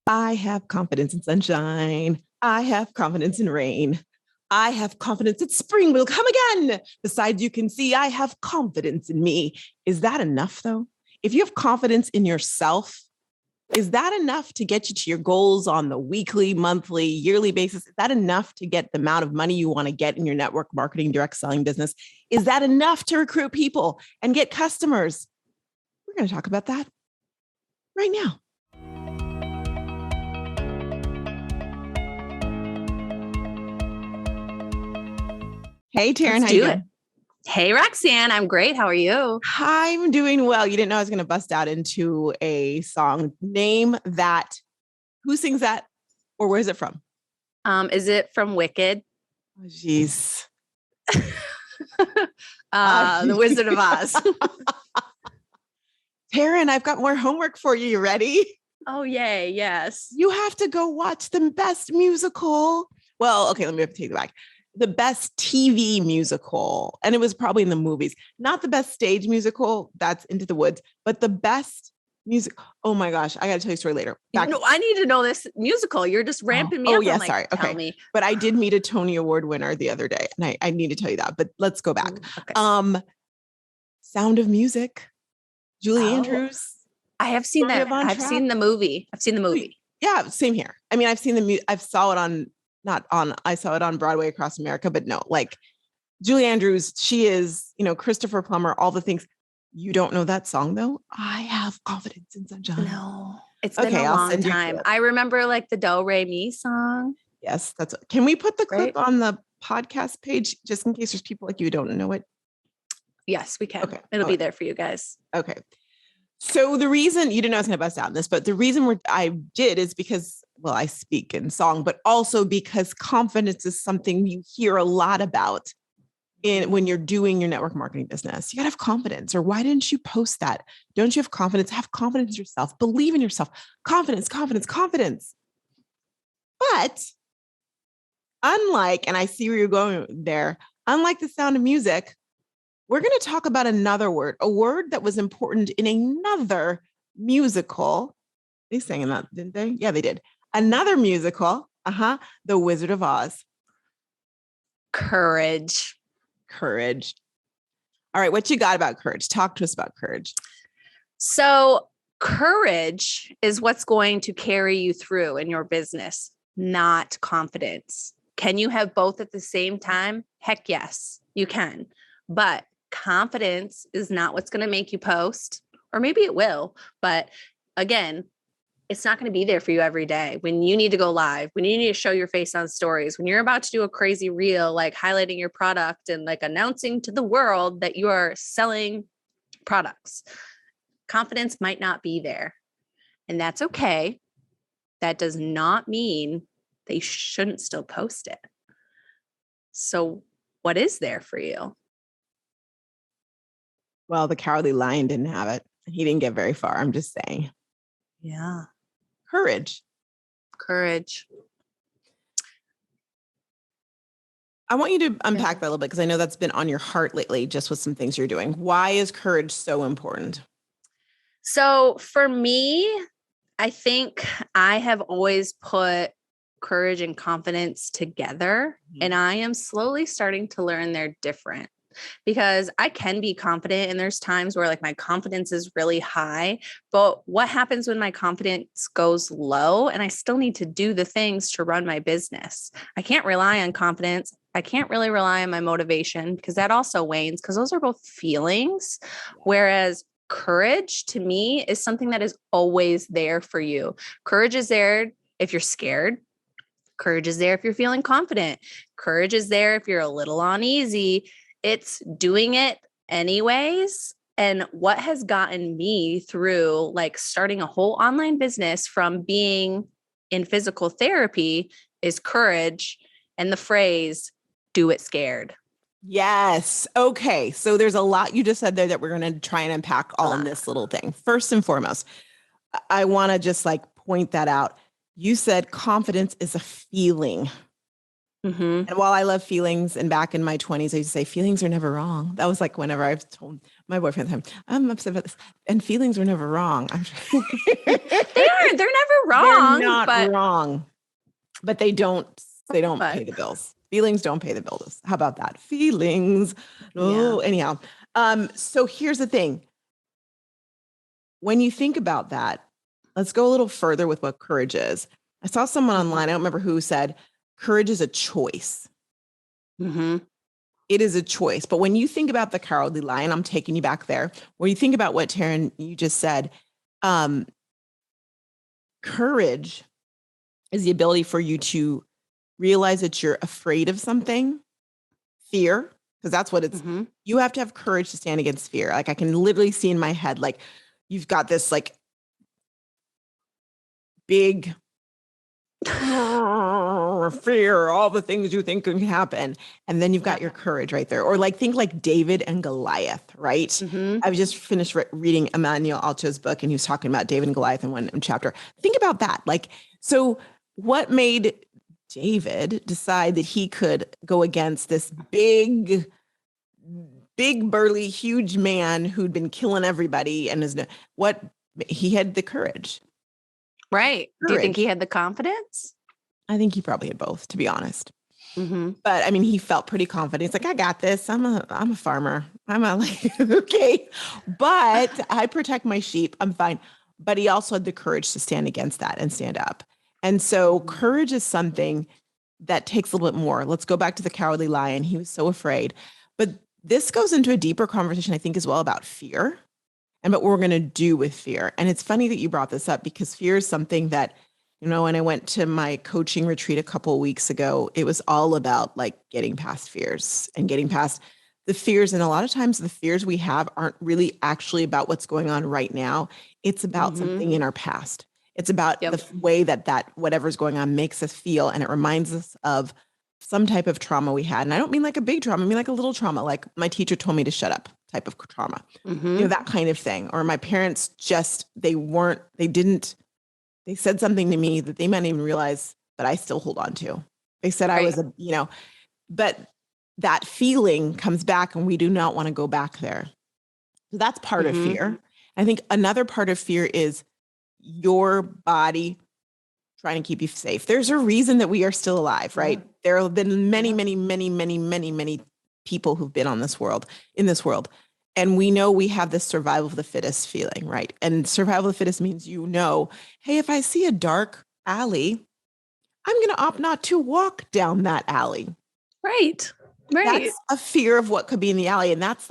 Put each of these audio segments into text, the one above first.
I have confidence in sunshine. I have confidence in rain. I have confidence that spring will come again. Besides, you can see I have confidence in me. Is that enough, though? If you have confidence in yourself, is that enough to get you to your goals on the weekly, monthly, yearly basis? Is that enough to get the amount of money you want to get in your network marketing, direct selling business? Is that enough to recruit people and get customers? We're going to talk about that right now. Hey, Taryn, how you doing? Hey, Roxanne, I'm great. How are you? I'm doing well. You didn't know I was going to bust out into a song. Name that. Who sings that? Or where's it from? Is it from Wicked? Oh, jeez. The Wizard of Oz. Taryn, I've got more homework for you. You ready? Oh, yay. Yes. You have to go watch the best musical. Well, okay, let me take it back. The best TV musical. And it was probably in the movies, not the best stage musical. That's Into the Woods, but the best music. Oh my gosh. I got to tell you a story later. No, I need to know this musical. You're just ramping me up. Oh yeah. Sorry. Okay. Tell me. But I did meet a Tony Award winner the other day and I need to tell you that, but let's go back. Okay. Sound of Music, Julie Andrews. I have seen that. I've seen the movie. Yeah. Same here. I mean, I've seen I saw it on, I saw it on Broadway across America, but no, like Julie Andrews, she is, Christopher Plummer, all the things. You don't know that song though? I have confidence in sunshine. No, it's been a long time. I remember like the Do Re Mi song. Yes, can we put the clip on the podcast page just in case there's people like you who don't know it? Yes, we can. Okay. It'll be there for you guys. Okay. So the reason you didn't know I was going to bust out in this, but the reason I did is because, well, I speak in song, but also because confidence is something you hear a lot about when you're doing your network marketing business. You got to have confidence, or why didn't you post that? Don't you have confidence? Have confidence in yourself. Believe in yourself. Confidence, confidence, confidence. But unlike, and I see where you're going there, unlike The Sound of Music, we're going to talk about another word, a word that was important in another musical. They sang in that, didn't they? Yeah, they did. Another musical, The Wizard of Oz. Courage. All right, what you got about courage? Talk to us about courage. So courage is what's going to carry you through in your business, not confidence. Can you have both at the same time? Heck yes, you can. But confidence is not what's going to make you post, or maybe it will. But again, it's not going to be there for you every day. When you need to go live, when you need to show your face on stories, when you're about to do a crazy reel, like highlighting your product and like announcing to the world that you are selling products, confidence might not be there. And that's okay. That does not mean that you shouldn't still post it. So what is there for you? Well, the Cowardly Lion didn't have it. He didn't get very far. I'm just saying. Yeah. Courage. I want you to unpack that a little bit because I know that's been on your heart lately, just with some things you're doing. Why is courage so important? So for me, I think I have always put courage and confidence together, and I am slowly starting to learn they're different. Because I can be confident and there's times where like my confidence is really high, but what happens when my confidence goes low and I still need to do the things to run my business? I can't rely on confidence. I can't really rely on my motivation because that also wanes because those are both feelings. Whereas courage to me is something that is always there for you. Courage is there if you're scared. Courage is there if you're feeling confident. Courage is there if you're a little uneasy. It's doing it anyways. And what has gotten me through like starting a whole online business from being in physical therapy is courage and the phrase, do it scared. Yes. Okay. So there's a lot you just said there that we're going to try and unpack all in this little thing. First and foremost, I want to just like point that out. You said confidence is a feeling. Mm-hmm. And while I love feelings, and back in my 20s, I used to say feelings are never wrong. That was like whenever I've told my boyfriend, I'm upset about this. And feelings were never wrong. They're never They're wrong, not wrong, but they don't but pay the bills. Feelings don't pay the bills. How about that? Feelings. yeah. Oh, anyhow. So here's the thing. When you think about that, let's go a little further with what courage is. I saw someone Mm-hmm. online, I don't remember who, said courage is a choice. Mm-hmm. It is a choice. But when you think about the cowardly lion, I'm taking you back there. When you think about what Taryn, you just said, um, courage is the ability for you to realize that you're afraid of something, fear, because that's what it's, Mm-hmm. you have to have courage to stand against fear. Like I can literally see in my head, like you've got this like big fear, all the things you think can happen. And then you've got your courage right there. Or like, think like David and Goliath, right? Mm-hmm. I've just finished reading Emmanuel Alto's book, and he was talking about David and Goliath in one chapter. Think about that. Like, so what made David decide that he could go against this big, burly, huge man who'd been killing everybody, and what he had the courage. Right. Do you think he had the confidence? I think he probably had both, to be honest. Mm-hmm. But I mean, he felt pretty confident. He's like, I got this. I'm a farmer. I'm a like, okay, but I protect my sheep. I'm fine. But he also had the courage to stand against that and stand up. And so courage is something that takes a little bit more. Let's go back to the cowardly lion. He was so afraid. But this goes into a deeper conversation, I think, as well, about fear and what we're going to do with fear. And it's funny that you brought this up, because fear is something that, when I went to my coaching retreat a couple of weeks ago, it was all about like getting past fears and getting past the fears. And a lot of times the fears we have aren't really actually about what's going on right now. It's about something in our past. It's about the way that whatever's going on makes us feel. And it reminds us of some type of trauma we had. And I don't mean like a big trauma, I mean like a little trauma, like my teacher told me to shut up type of trauma, that kind of thing. Or my parents they said something to me that they might not even realize, but I still hold on to. They said I was but that feeling comes back and we do not want to go back there. So that's part of fear. I think another part of fear is your body trying to keep you safe. There's a reason that we are still alive, right? There have been many, many, many, many, many, many people who've been in this world. And we know we have this survival of the fittest feeling, right? And survival of the fittest means, hey, if I see a dark alley, I'm going to opt not to walk down that alley. Right. That's a fear of what could be in the alley. And that's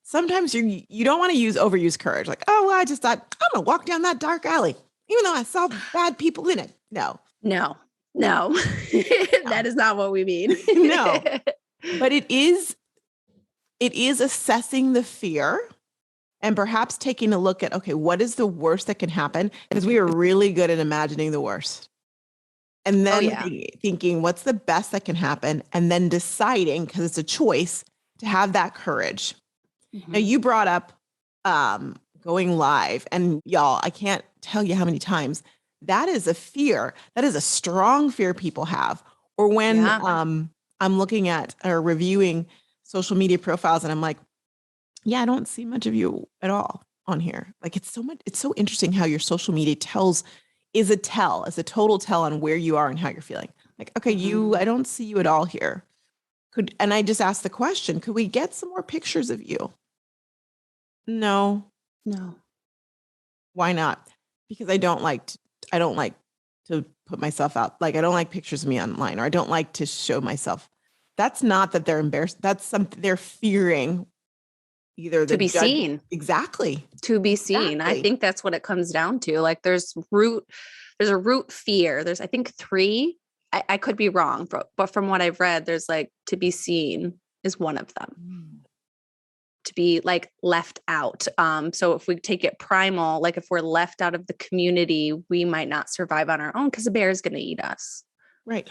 sometimes you don't want to overuse courage. Like, oh, well, I just thought I'm going to walk down that dark alley, even though I saw bad people in it. No. That is not what we mean. No, but it is assessing the fear and perhaps taking a look at, okay, what is the worst that can happen? Because we are really good at imagining the worst. And then thinking, what's the best that can happen? And then deciding, because it's a choice, to have that courage. Now, you brought up going live, and y'all, I can't tell you how many times that is a fear. That is a strong fear people have. Or when I'm looking at or reviewing social media profiles and I'm like, I don't see much of you at all on here. Like it's so interesting how your social media is a total tell on where you are and how you're feeling. Like, okay, I don't see you at all here. And I just asked the question, could we get some more pictures of you? No. Why not? Because I don't like to put myself out. Like I don't like pictures of me online, or I don't like to show myself. That's not that they're embarrassed. That's something they're fearing. Either to be seen. Exactly. To be seen. Exactly. I think that's what it comes down to. Like there's a root fear. There's, I think 3, I could be wrong, but from what I've read, there's like to be seen is one of them. To be like left out. So if we take it primal, like if we're left out of the community, we might not survive on our own because a bear is going to eat us. Right.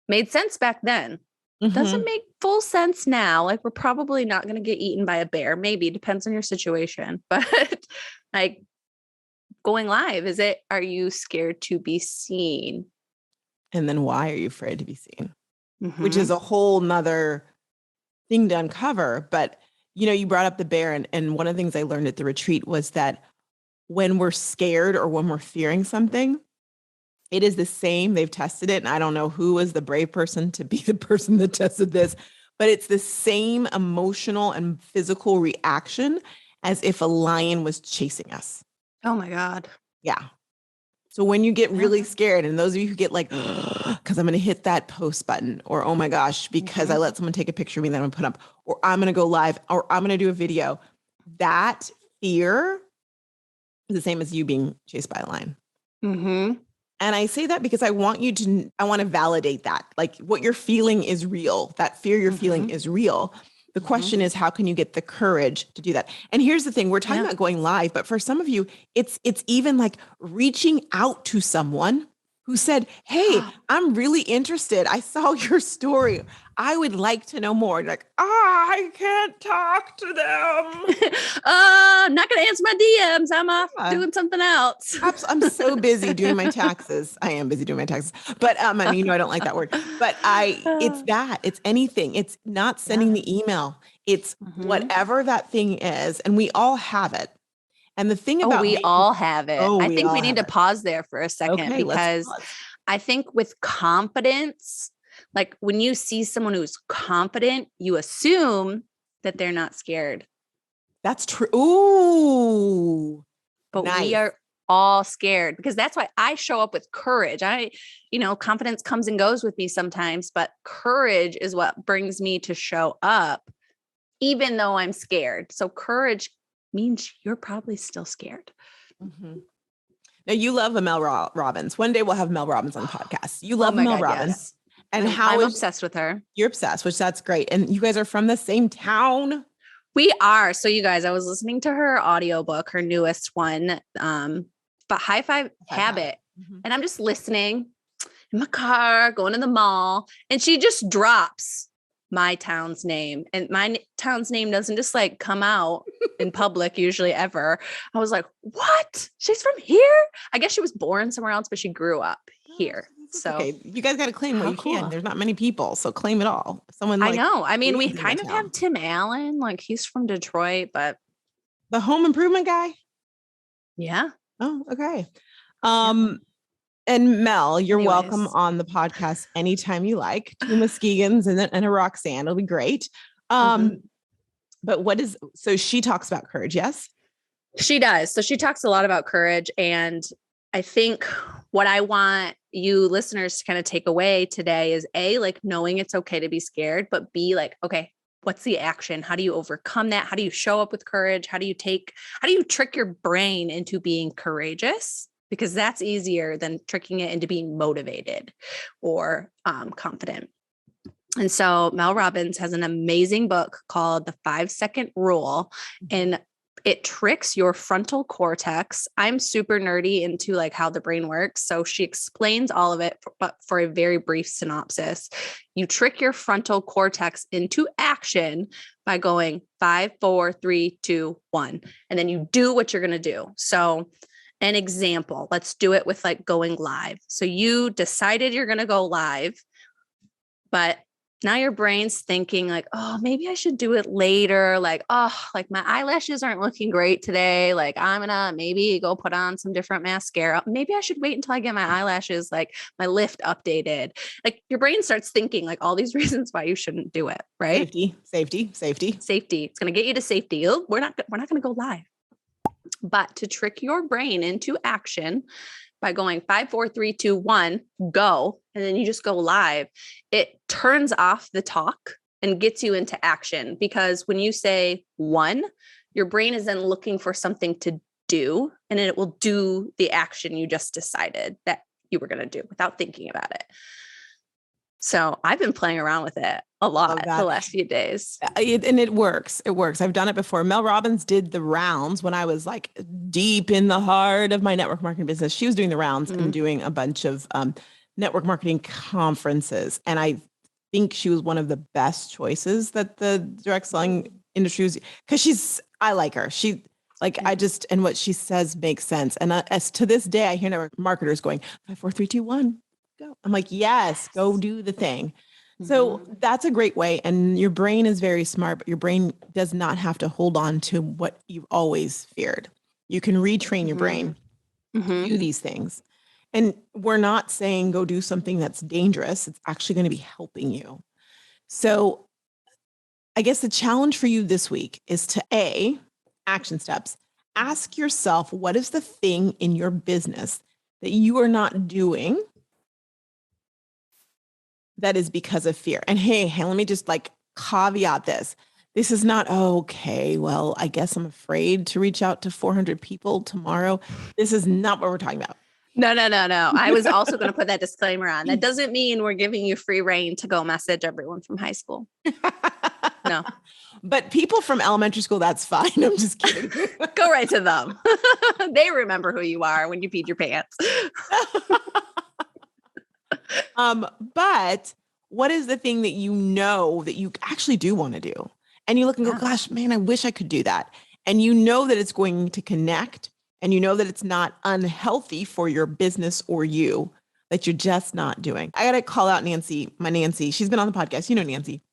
Made sense back then. Doesn't make full sense now. Like we're probably not going to get eaten by a bear. Maybe, depends on your situation. But like going live, are you scared to be seen? And then why are you afraid to be seen? Mm-hmm. Which is a whole nother thing to uncover. But, you brought up the bear. And one of the things I learned at the retreat was that when we're scared or when we're fearing something, it is the same. They've tested it. And I don't know who was the brave person to be the person that tested this, but it's the same emotional and physical reaction as if a lion was chasing us. Oh my God. Yeah. So when you get really scared, and those of you who get like, because I'm going to hit that post button, or oh my gosh, because I let someone take a picture of me that I'm going to put up, or I'm going to go live, or I'm going to do a video, that fear is the same as you being chased by a lion. Mm-hmm. And I say that because I want to validate that. Like what you're feeling is real. That fear you're feeling is real. The question is, how can you get the courage to do that? And here's the thing, we're talking about going live, but for some of you, it's even like reaching out to someone who said, hey, I'm really interested. I saw your story. I would like to know more. Like, I can't talk to them. I'm not going to answer my DMs. I'm off doing something else. I'm so busy doing my taxes. I am busy doing my taxes, but I don't like that word, but it's anything. It's not sending the email. It's whatever that thing is. And we all have it. And the thing about we all have it. I think we need to pause there for a second, because I think with confidence, like when you see someone who's confident, you assume that they're not scared. That's true. Ooh. But we are all scared, because that's why I show up with courage. Confidence comes and goes with me sometimes, but courage is what brings me to show up, even though I'm scared. So courage means you're probably still scared. Mm-hmm. Now you love a Mel Robbins. One day we'll have Mel Robbins on the podcast. You love Mel Robbins. Yes. And I'm obsessed with her. You're obsessed, which that's great. And you guys are from the same town. We are. So you guys, I was listening to her audiobook, her newest one, but High Five Habit. And I'm just listening in my car, going to the mall, and she just drops my town's name. And my town's name doesn't just like come out in public usually ever. I was like, what? She's from here? I guess she was born somewhere else, but she grew up here. So okay, you guys got to claim what you can. There's not many people, so claim it all. Someone I know. I mean, we kind of have Tim Allen, like he's from Detroit, but the home improvement guy. Yeah. Oh, okay. And Mel, you're welcome on the podcast anytime you like. 2 Muskegans and a Roxanne. It'll be great. But so she talks about courage, yes? She does. So she talks a lot about courage. And I think what I want you listeners to kind of take away today is A, like knowing it's okay to be scared, but B, like, okay, what's the action? How do you overcome that? How do you show up with courage? How do you trick your brain into being courageous? Because that's easier than tricking it into being motivated or confident. And so Mel Robbins has an amazing book called The 5-Second Rule, and it tricks your frontal cortex. I'm super nerdy into like how the brain works. So she explains all of it, but for a very brief synopsis, you trick your frontal cortex into action by going 5, 4, 3, 2, 1. And then you do what you're going to do. So an example, let's do it with like going live. So you decided you're going to go live, but now your brain's thinking like, oh, maybe I should do it later. Like, oh, like my eyelashes aren't looking great today. Like I'm gonna maybe go put on some different mascara. Maybe I should wait until I get my eyelashes, like my lift updated. Like your brain starts thinking like all these reasons why you shouldn't do it. Right? Safety. It's going to get you to safety. We're not going to go live. But to trick your brain into action by going 5, 4, 3, 2, 1, go, and then you just go live, it turns off the talk and gets you into action. Because when you say 1, your brain is then looking for something to do, and it will do the action you just decided that you were going to do without thinking about it. So I've been playing around with it a lot the last few days. And it works. It works. I've done it before. Mel Robbins did the rounds when I was like deep in the heart of my network marketing business. She was doing the rounds and doing a bunch of network marketing conferences. And I think she was one of the best choices that the direct selling industry was, because I like her. And what she says makes sense. And as to this day, I hear network marketers going 5, 4, 3, 2, 1. go. I'm like, yes, go do the thing. So Mhm. that's a great way. And your brain is very smart, but your brain does not have to hold on to what you've always feared. You can retrain your brain to Mhm. do these things. And we're not saying go do something that's dangerous. It's actually going to be helping you. So I guess the challenge for you this week is to action steps. Ask yourself, what is the thing in your business that you are not doing that is because of fear? And hey, let me just like caveat this. This is not, oh, okay, well, I guess I'm afraid to reach out to 400 people tomorrow. This is not what we're talking about. No. I was also going to put that disclaimer on. That doesn't mean we're giving you free reign to go message everyone from high school. No. But people from elementary school, that's fine. I'm just kidding. Go right to them. They remember who you are when you peed your pants. But what is the thing that you know that you actually do want to do? And you look and go, gosh, man, I wish I could do that. And you know that it's going to connect, and you know that it's not unhealthy for your business or you, that you're just not doing. I got to call out Nancy, my Nancy. She's been on the podcast. You know, Nancy.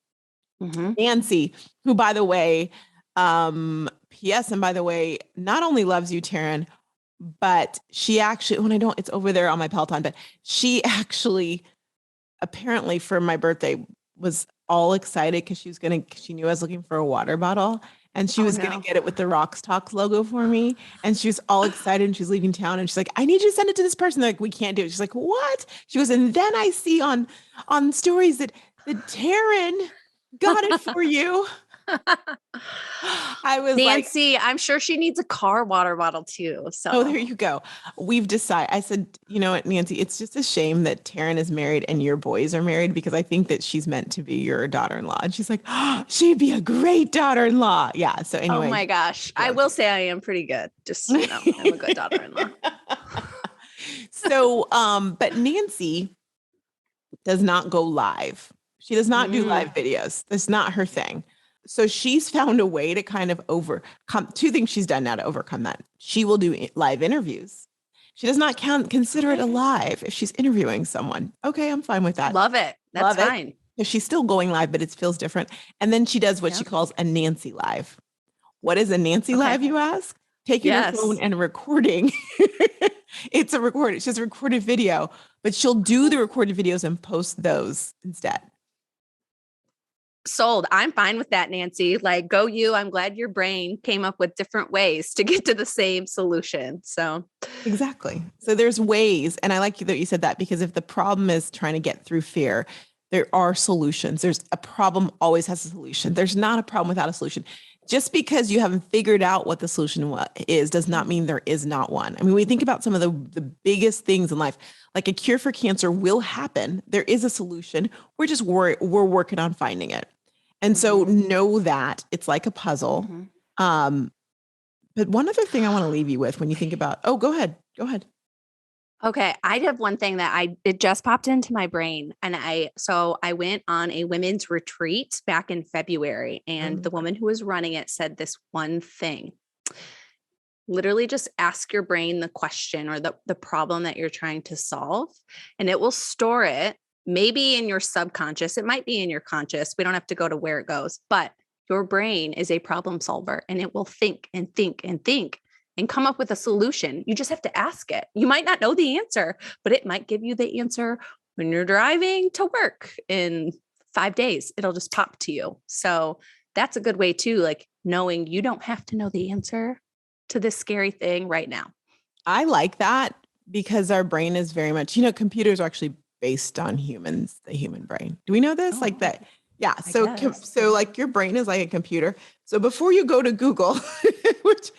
Mm-hmm. Nancy, who, by the way, P.S. And by the way, not only loves you, Taryn, but she actually, when I don't, it's over there on my Peloton, but she actually apparently for my birthday was all excited because she knew I was looking for a water bottle, and she was going to get it with the RoxTalks logo for me. And she was all excited, and she's leaving town, and she's like, I need you to send it to this person. They're like, we can't do it. She's like, what? She goes, and then I see on stories that Taryn got it for you. I was Nancy, I'm sure she needs a car water bottle too. So oh, there you go. We've decided. I said, you know what, Nancy, it's just a shame that Taryn is married and your boys are married, because I think that she's meant to be your daughter-in-law. And she's like, oh, she'd be a great daughter-in-law. Yeah. So anyway. Oh my gosh. I will say I am pretty good. Just, I'm a good daughter-in-law. So, but Nancy does not go live. She does not do live videos. That's not her thing. So she's found a way to kind of overcome two things she's done now to overcome that. She will do live interviews. She does not consider it a live if she's interviewing someone. Okay, I'm fine with that. Love it. That's fine. So she's still going live, but it feels different. And then she does what she calls a Nancy live. What is a Nancy live, you ask? Taking her phone and recording. It's a recorded. She has a recorded video, but she'll do the recorded videos and post those instead. Sold. I'm fine with that, Nancy. Like, go you. I'm glad your brain came up with different ways to get to the same solution. So exactly. So there's ways. And I like that you said that, because if the problem is trying to get through fear, there are solutions. There's a problem always has a solution. There's not a problem without a solution. Just because you haven't figured out what the solution is does not mean there is not one. I mean, we think about some of the biggest things in life, like a cure for cancer will happen. There is a solution. We're working on finding it. And so know that it's like a puzzle. But one other thing I want to leave you with when you think about, go ahead. Okay. I have one thing that it just popped into my brain. And I went on a women's retreat back in February, and the woman who was running it said this one thing: literally just ask your brain the question or the problem that you're trying to solve, and it will store it maybe in your subconscious. It might be in your conscious. We don't have to go to where it goes, but your brain is a problem solver, and it will think and think and think and come up with a solution. You just have to ask it. You might not know the answer, but it might give you the answer when you're driving to work in 5 days. It'll just pop to you. So that's a good way too, like knowing you don't have to know the answer to this scary thing right now. I like that, because our brain is very much, computers are actually based on humans, the human brain. Do we know this? Like that? Yeah. So like your brain is like a computer. So before you go to Google, which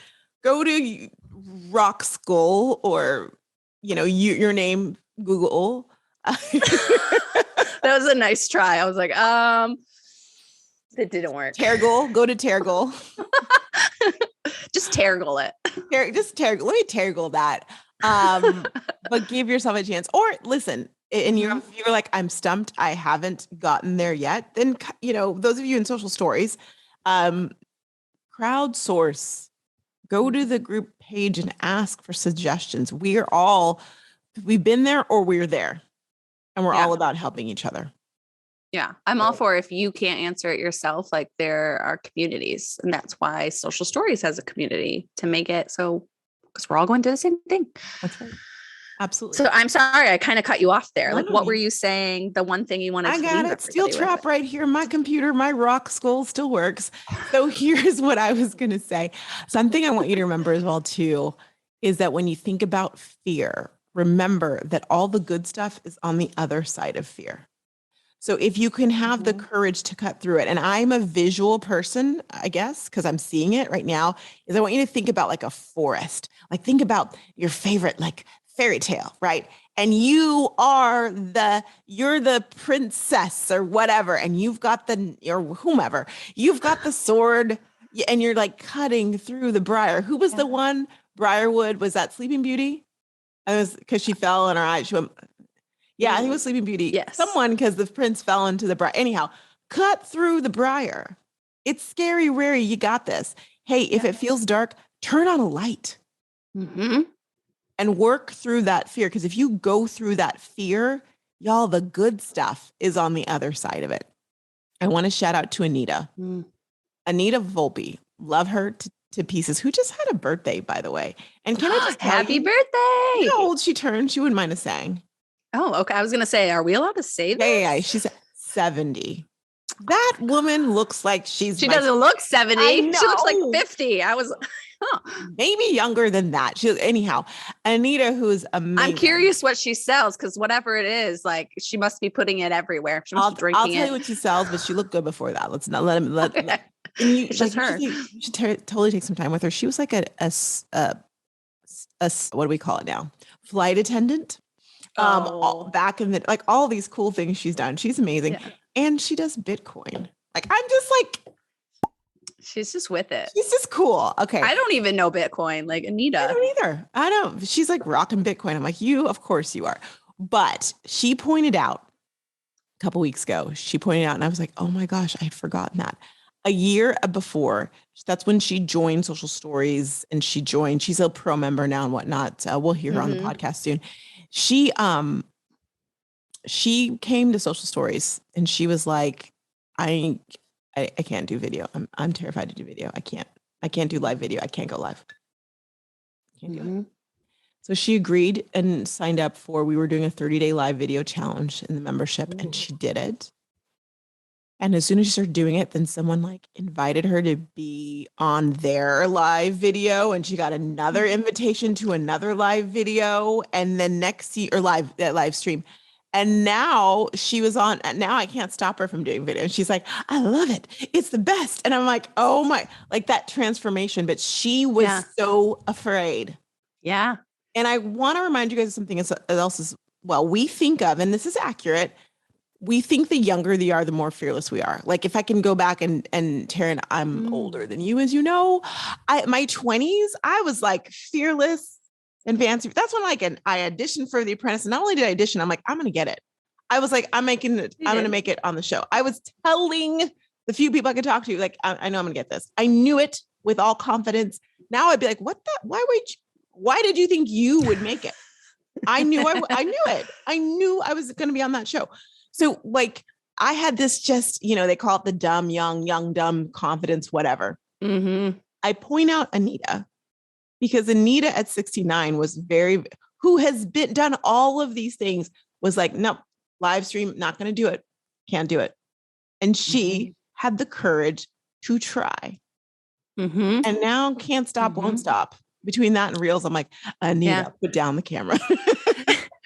go to RoxTalks or, your name, Google. That was a nice try. I was like, it didn't work. Tergol, go to Tergol. Just Tergol it. Let me Tergol that. But give yourself a chance. Or listen, and you're like, I'm stumped, I haven't gotten there yet. Then, those of you in social stories, crowdsource. Go to the group page and ask for suggestions. We've been there or we're there. And we're all about helping each other. Yeah. I'm all for, if you can't answer it yourself, like there are communities, and that's why Social Stories has a community to make it so, because we're all going to the same thing. That's right. Absolutely. So I'm sorry, I kind of cut you off there. No, like, what were you saying? The one thing you wanted to got leave it. Steel trap with? right here. My computer, my rock skull still works. So here's what I was going to say. Something I want you to remember as well, too, is that when you think about fear, remember that all the good stuff is on the other side of fear. So if you can have the courage to cut through it, and I'm a visual person, I guess, because I'm seeing it right now, is I want you to think about like a forest. Like think about your favorite like fairy tale, right? And you're the princess or whatever, and you've got or whomever, you've got the sword and you're like cutting through the briar. Who was the one? Briarwood, was that Sleeping Beauty? I was, because she fell in her eye. She went, yeah, I think it was Sleeping Beauty. Yes. Someone, because the prince fell into the briar. Anyhow, cut through the briar. It's scary, Rary. You got this. Hey, if it feels dark, turn on a light and work through that fear. Because if you go through that fear, y'all, the good stuff is on the other side of it. I want to shout out to Anita. Anita Volpe. Love her to pieces. Who just had a birthday, by the way. And can I just tell happy you, birthday? how old she turned? She wouldn't mind us saying. Oh, okay. I was going to say, are we allowed to say this? Yeah. She's 70. That woman looks like she doesn't look 70. She looks like 50. I was maybe younger than that. Anyhow, Anita, who's amazing. I'm curious what she sells, because whatever it is, like she must be putting it everywhere. She must be drinking I'll tell you what she sells, but she looked good before that. Let's not let him. It's just her. You should totally take some time with her. She was like a what do we call it now? Flight attendant. Back in the, like all these cool things she's done. She's amazing. Yeah. And she does Bitcoin. Like, I'm just like, she's just with it. She's just cool. Okay. I don't even know Bitcoin, like Anita. I don't either. I don't. She's like rocking Bitcoin. I'm like, of course you are. But she pointed out a couple weeks ago, and I was like, oh my gosh, I had forgotten that. A year before, that's when she joined Social Stories, and she's a pro member now and whatnot. We'll hear her on the podcast soon. She came to Social Stories and she was like, I can't do video. I'm terrified to do video. I can't do live video. I can't go live. Can't do it. So she agreed and signed up we were doing a 30-day live video challenge in the membership, and she did it. And as soon as she started doing it, then someone like invited her to be on their live video, and she got another invitation to another live video, and then live stream. And now she was on, now I can't stop her from doing video. And she's like, I love it. It's the best. And I'm like, oh my, like that transformation. But she was so afraid. Yeah. And I want to remind you guys of something else as well. We think of, and this is accurate, we think the younger they are, the more fearless we are. Like if I can go back and Taryn, I'm older than you, as you know, my 20s, I was like fearless and fancy. That's when I auditioned for The Apprentice. And not only did I audition, I'm like, I'm going to get it. I was like, I'm going to make it on the show. I was telling the few people I could talk to, like, I know I'm going to get this. I knew it with all confidence. Now I'd be like, why did you think you would make it? I knew I knew it. I knew I was going to be on that show. So like I had this just, they call it the dumb, young, dumb confidence, whatever. I point out Anita because Anita at 69 was who has done all of these things, was like, no, live stream, not going to do it. Can't do it. And she had the courage to try. And now can't stop, won't stop. Between that and Reels, I'm like, Anita, put down the camera.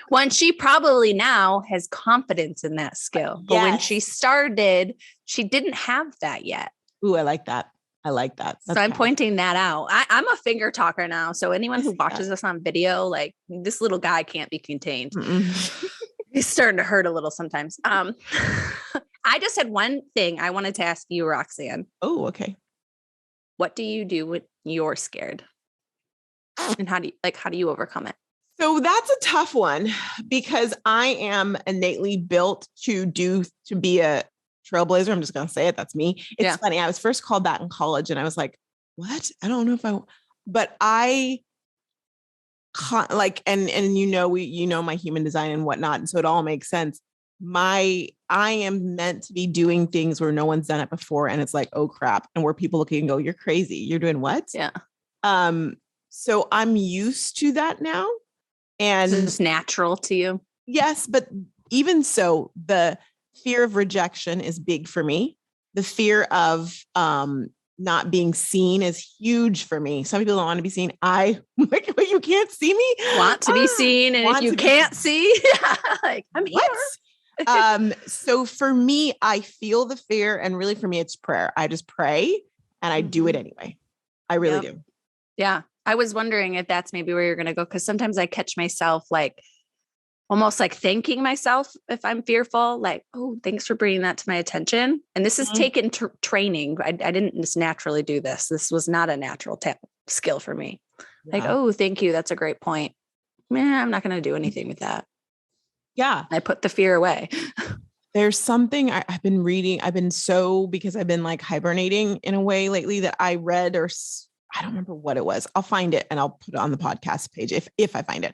When she probably now has confidence in that skill. But when she started, she didn't have that yet. Ooh, I like that. That's so I'm pointing that out. I'm a finger talker now. So anyone who watches us on video, like this little guy can't be contained. He's starting to hurt a little sometimes. I just had one thing I wanted to ask you, Roxanne. Oh, okay. What do you do when you're scared? And how do you overcome it? So that's a tough one because I am innately built to be a trailblazer. I'm just going to say it. That's me. It's funny. I was first called that in college and I was like, what? I don't know but and my human design and whatnot. And so it all makes sense. I am meant to be doing things where no one's done it before. And it's like, oh crap. And where people look and go, you're crazy. You're doing what? Yeah. So I'm used to that now. And it's natural to you. Yes. But even so, the fear of rejection is big for me. The fear of, not being seen is huge for me. Some people don't want to be seen. I like, well, you can't see me. Want to be seen. And if you can't see, like, I'm here. So for me, I feel the fear, and really for me, it's prayer. I just pray and I do it anyway. I really do. Yeah. I was wondering if that's maybe where you're going to go. Cause sometimes I catch myself like almost like thanking myself if I'm fearful, like, oh, thanks for bringing that to my attention. And this is taken training. I didn't just naturally do this. This was not a natural skill for me. Yeah. Like, oh, thank you. That's a great point. Man, I'm not going to do anything with that. Yeah. I put the fear away. There's something I've been reading. Because I've been like hibernating in a way lately that I read, or I don't remember what it was. I'll find it and I'll put it on the podcast page if I find it.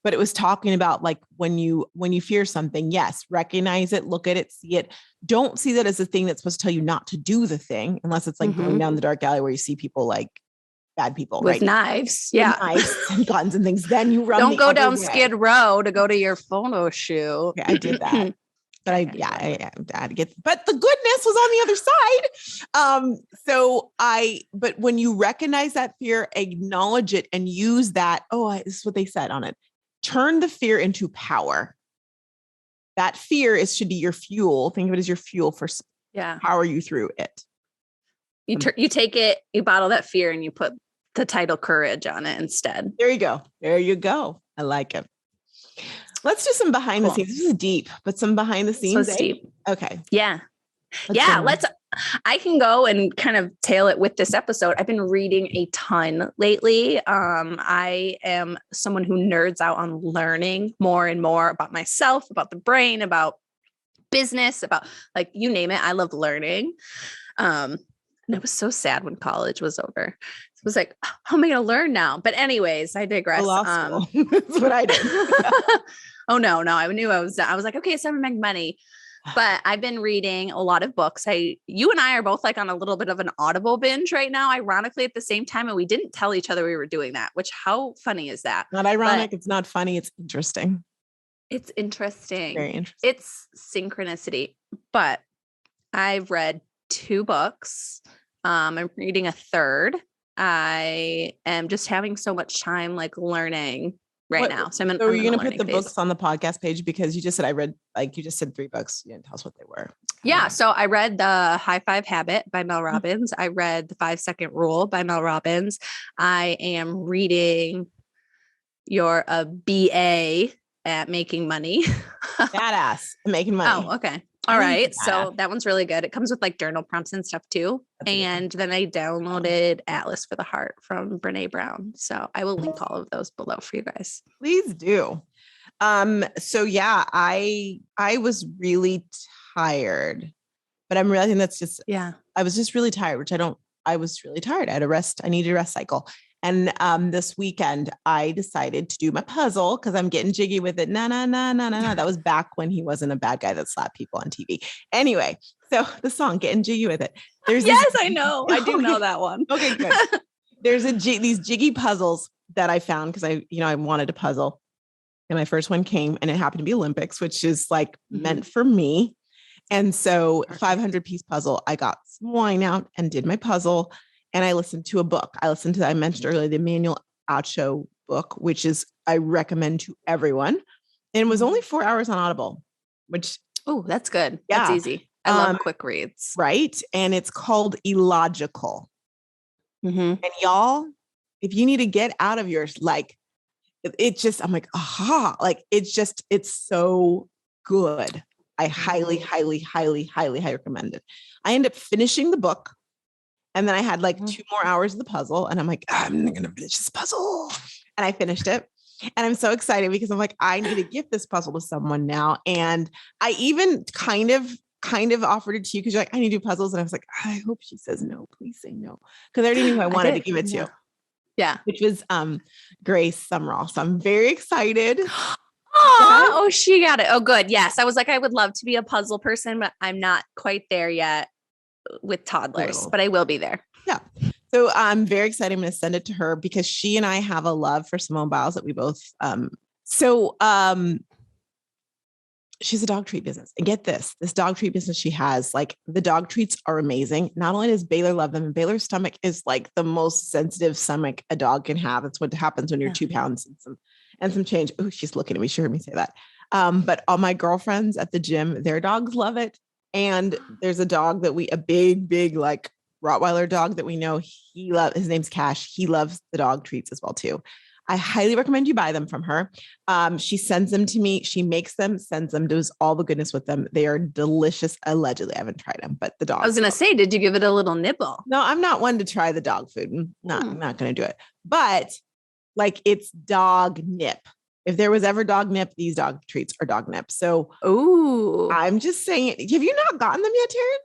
But it was talking about like when you fear something, yes, recognize it, look at it, see it. Don't see that as a thing that's supposed to tell you not to do the thing, unless it's like going down the dark alley where you see people like bad people with knives. Yeah. With knives and guns and things. Then you run. Don't go down Skid Row to go to your photo shoot. Okay, I did that. But I had to get, but the goodness was on the other side. But when you recognize that fear, acknowledge it and use that. This is what they said on it. Turn the fear into power. That fear should be your fuel. Think of it as your fuel for power you through it. You take it, you bottle that fear and you put the title courage on it instead. There you go. There you go. I like it. Let's do some behind the scenes. This is deep, but some behind the scenes. So deep. Okay. Yeah. I can go and kind of tail it with this episode. I've been reading a ton lately. I am someone who nerds out on learning more and more about myself, about the brain, about business, about like, you name it. I love learning. And it was so sad when college was over. It was like, how am I going to learn now? But anyways, I digress. Law school. That's what I did. Oh no. I knew I was like, okay, it's time to make money. But I've been reading a lot of books. You and I are both like on a little bit of an Audible binge right now, ironically at the same time. And we didn't tell each other we were doing that, which how funny is that? Not ironic. It's not funny. It's interesting. It's interesting. Very interesting. It's synchronicity. But I've read 2 books. I'm reading a third. I am just having so much time like learning now. So are you going to put the books on the podcast page? Because you just said you just said 3 books. You didn't tell us what they were. Yeah. So I read the High Five Habit by Mel Robbins. I read the 5-Second Rule by Mel Robbins. I am reading You're a BA at Making Money. Badass at Making Money. Oh, okay. All right. So that one's really good. It comes with like journal prompts and stuff too. And then I downloaded Atlas for the Heart from Brene Brown. So I will link all of those below for you guys. Please do. So yeah, I was really tired, but I'm realizing that's just, I was just really tired, I was really tired. I had a rest. I needed a rest cycle. And this weekend, I decided to do my puzzle because I'm getting jiggy with it. No. That was back when he wasn't a bad guy that slapped people on TV. Anyway, so the song "Getting Jiggy with It." I know. I do know that one. Okay, good. There's these jiggy puzzles that I found because I wanted a puzzle, and my first one came, and it happened to be Olympics, which is like meant for me. And so, 500-piece puzzle. I got some wine out and did my puzzle. And I listened to a book. I mentioned earlier, the Emmanuel Acho book, which I recommend to everyone. And it was only 4 hours on Audible, which. Oh, that's good. Yeah. That's easy. I love quick reads. Right. And it's called Illogical. And y'all, if you need to get out of yours, like I'm like, aha, like it's so good. I highly, highly, highly, highly, highly recommend it. I ended up finishing the book. And then I had like 2 more hours of the puzzle, and I'm like, I'm going to finish this puzzle. And I finished it. And I'm so excited because I'm like, I need to give this puzzle to someone now. And I even kind of offered it to you because you're like, I need to do puzzles. And I was like, I hope she says no. Please say no. Because I already knew who I wanted to give it to. Yeah. which was Grace Summerall. So I'm very excited. Oh, she got it. Oh, good. Yes. I was like, I would love to be a puzzle person, but I'm not quite there yet with toddlers, but I will be there. Yeah. So I'm very excited. I'm going to send it to her because she and I have a love for Simone Biles that we both, she's a dog treat business. And get this dog treat business she has, like the dog treats are amazing. Not only does Baylor love them, and Baylor's stomach is like the most sensitive stomach a dog can have. That's what happens when you're 2 pounds and some change. Oh, she's looking at me. She heard me say that. But all my girlfriends at the gym, their dogs love it. And there's a dog a big, like Rottweiler dog that we know his name's Cash. He loves the dog treats as well too. I highly recommend you buy them from her. She sends them to me. She makes them, sends them, does all the goodness with them. They are delicious. Allegedly, I haven't tried them, but the dog. I was going to say, did you give it a little nibble? No, I'm not one to try the dog food. I'm not going to do it. But like it's dog nip. If there was ever dog nip, these dog treats are dog nip. So, I'm just saying, have you not gotten them yet, Taryn?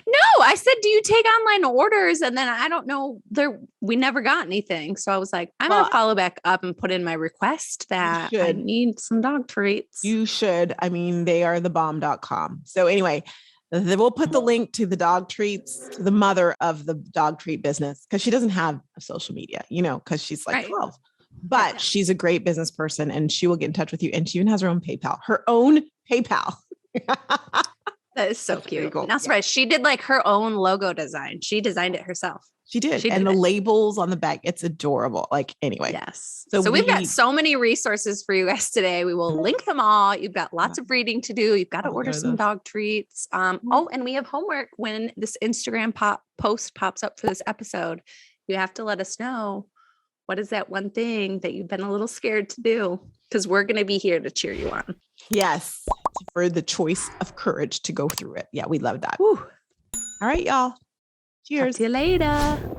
No, I said, do you take online orders? And then I don't know, we never got anything. So I was like, I'm going to follow back up and put in my request that I need some dog treats. You should. I mean, they are thebomb.com. So anyway, we'll put the link to the dog treats to the mother of the dog treat business because she doesn't have a social media, because she's like 12. But she's a great business person and she will get in touch with you. And she even has her own PayPal. That is so cute. Cool. Not surprised. She did like her own logo design. She designed it herself. She did. The labels on the back. It's adorable. Like, anyway. Yes. So we've got so many resources for you guys today. We will link them all. You've got lots of reading to do. You've got to order some dog treats. And we have homework when this Instagram post pops up for this episode. You have to let us know, what is that one thing that you've been a little scared to do? Because we're going to be here to cheer you on. Yes. For the choice of courage to go through it. Yeah, we love that. Whew. All right, y'all. Cheers. Talk to you later.